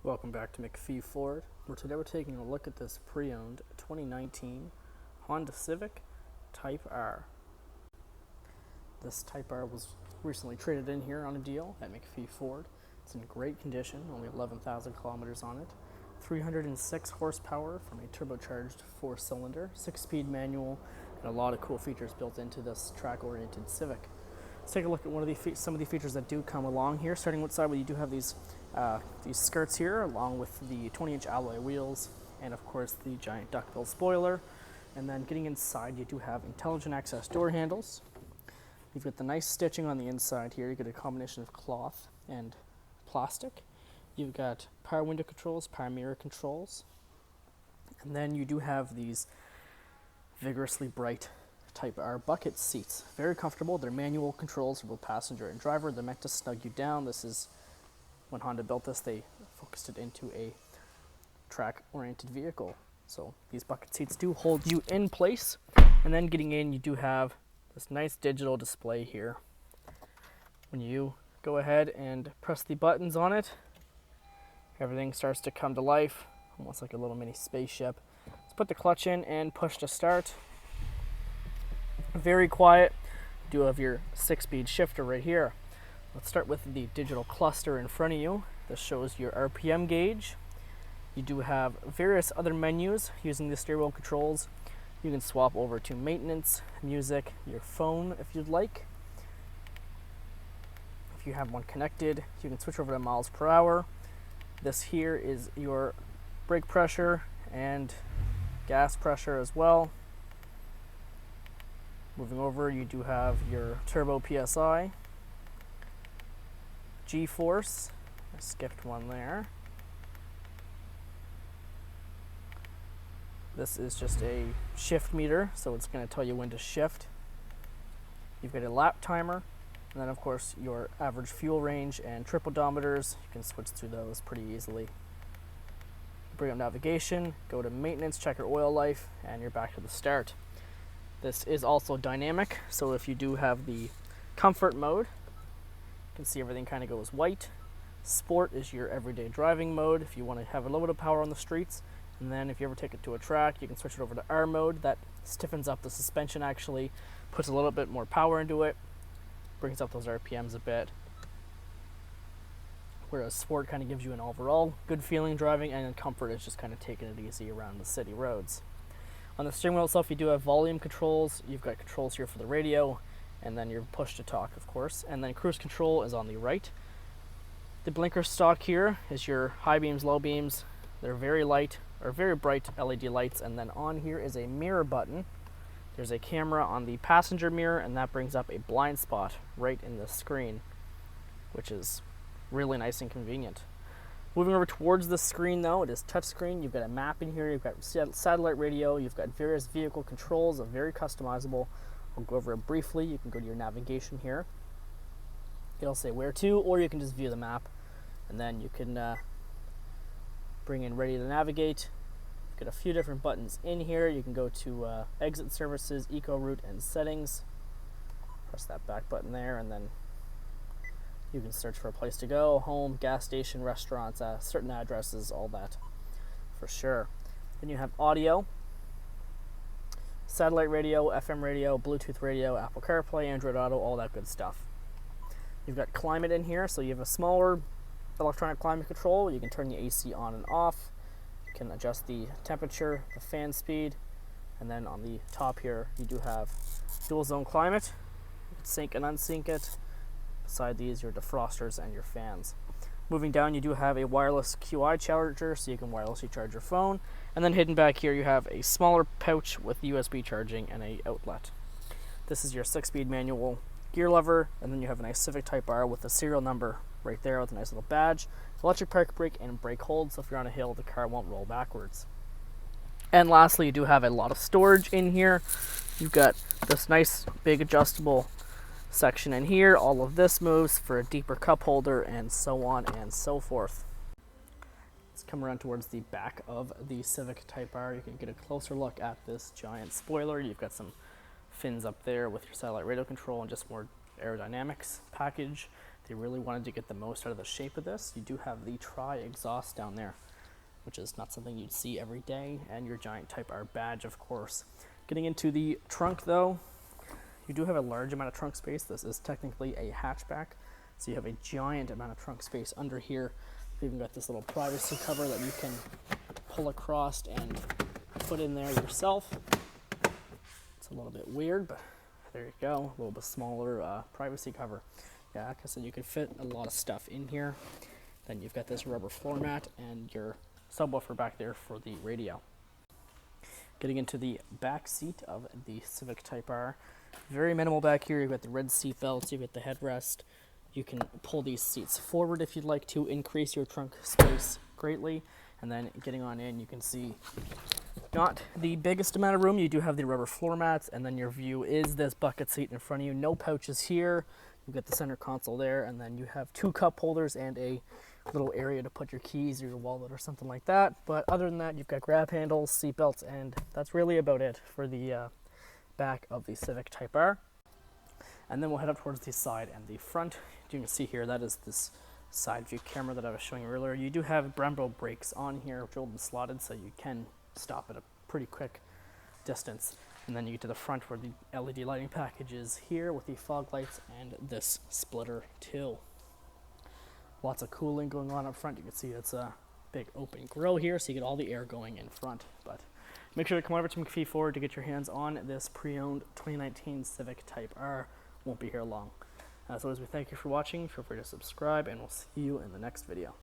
Welcome back to MacPhee Ford, where today we're taking a look at this pre-owned 2019 Honda Civic Type R. This Type R was recently traded in here on a deal at MacPhee Ford. It's in great condition, only 11,000 kilometers on it. 306 horsepower from a turbocharged 4-cylinder, 6-speed manual, and a lot of cool features built into this track-oriented Civic. Let's take a look at some of the features that do come along here. Starting with side, you do have these skirts here, along with the 20-inch alloy wheels, and of course the giant duckbill spoiler. And then getting inside, you do have intelligent access door handles. You've got the nice stitching on the inside here. You get a combination of cloth and plastic. You've got power window controls, power mirror controls, and then you do have these vigorously bright Type R bucket seats. Very comfortable. They're manual controls for both passenger and driver. They're meant to snug you down. This is, when Honda built this, they focused it into a track-oriented vehicle. So these bucket seats do hold you in place. And then getting in, you do have this nice digital display here. When you go ahead and press the buttons on it, everything starts to come to life, almost like a little mini spaceship. Let's put the clutch in and push to start. Very quiet. You do have your 6-speed shifter right here. Let's start with the digital cluster in front of you. This shows your RPM gauge. You do have various other menus using the steering wheel controls. You can swap over to maintenance, music, your phone if you'd like. If you have one connected, you can switch over to miles per hour. This here is your brake pressure and gas pressure as well. Moving over, you do have your turbo PSI, G-force, I skipped one there. This is just a shift meter, so it's going to tell you when to shift. You've got a lap timer, and then of course your average fuel range and trip odometers. You can switch through those pretty easily. Bring up navigation, go to maintenance, check your oil life, and you're back to the start. This is also dynamic, so if you do have the comfort mode, you can see everything kind of goes white. Sport is your everyday driving mode if you want to have a little bit of power on the streets. And then if you ever take it to a track, you can switch it over to R mode. That stiffens up the suspension actually, puts a little bit more power into it, brings up those RPMs a bit. Whereas sport kind of gives you an overall good feeling driving, and then comfort is just kind of taking it easy around the city roads. On the steering wheel itself, you do have volume controls. You've got controls here for the radio, and then your push to talk, of course. And then cruise control is on the right. The blinker stock here is your high beams, low beams. They're very light, or very bright LED lights. And then on here is a mirror button. There's a camera on the passenger mirror, and that brings up a blind spot right in the screen, which is really nice and convenient. Moving over towards the screen though, it is touchscreen. You've got a map in here, you've got satellite radio, you've got various vehicle controls that are very customizable. I'll go over it briefly. You can go to your navigation here. It'll say where to, or you can just view the map, and then you can bring in ready to navigate. You've got a few different buttons in here. You can go to exit services, eco route, and settings. Press that back button there, and then you can search for a place to go, home, gas station, restaurants, certain addresses, all that for sure. Then you have audio, satellite radio, FM radio, Bluetooth radio, Apple CarPlay, Android Auto, all that good stuff. You've got climate in here, so you have a smaller electronic climate control. You can turn the AC on and off. You can adjust the temperature, the fan speed, and then on the top here, you do have dual zone climate. You can sync and unsync it. Beside these, your defrosters and your fans. Moving down, you do have a wireless QI charger, so you can wirelessly charge your phone. And then hidden back here, you have a smaller pouch with USB charging and an outlet. This is your 6-speed manual gear lever, and then you have a nice Civic Type R with a serial number right there with a nice little badge. Electric park brake and brake hold, so if you're on a hill, the car won't roll backwards. And lastly, you do have a lot of storage in here. You've got this nice big adjustable section in here. All of this moves for a deeper cup holder, and so on and so forth. Let's come around towards the back of the Civic Type R. You can get a closer look at this giant spoiler. You've got some fins up there with your satellite radio control and just more aerodynamics package. they really wanted to get the most out of the shape of this. You do have the tri-exhaust down there, which is not something you'd see every day, and your giant Type R badge, of course. Getting into the trunk, though, you do have a large amount of trunk space. This is technically a hatchback, so you have a giant amount of trunk space under here. You've even got this little privacy cover that you can pull across and put in there yourself. It's a little bit weird, but there you go. A little bit smaller privacy cover. Yeah, like I said, you can fit a lot of stuff in here. Then you've got this rubber floor mat and your subwoofer back there for the radio. Getting into the back seat of the Civic Type R. Very minimal back here. You've got the red seat belts, you've got the headrest. You can pull these seats forward if you'd like to increase your trunk space greatly. And then getting on in, you can see not the biggest amount of room. You do have the rubber floor mats, and then your view is this bucket seat in front of you. No pouches here. You've got the center console there, and then you have 2 cup holders and a little area to put your keys or your wallet or something like that. But other than that, you've got grab handles, seat belts, and that's really about it for the back of the Civic Type R. And then we'll head up towards the side and the front. You can see here, that is this side view camera that I was showing you earlier. You do have Brembo brakes on here, drilled and slotted, so you can stop at a pretty quick distance. And then you get to the front where the LED lighting package is here with the fog lights and this splitter too. Lots of cooling going on up front. You can see it's a big open grill here, so you get all the air going in front. But make sure to come over to MacPhee Ford to get your hands on this pre-owned 2019 Civic Type R. Won't be here long. As always, we thank you for watching. Feel free to subscribe, and we'll see you in the next video.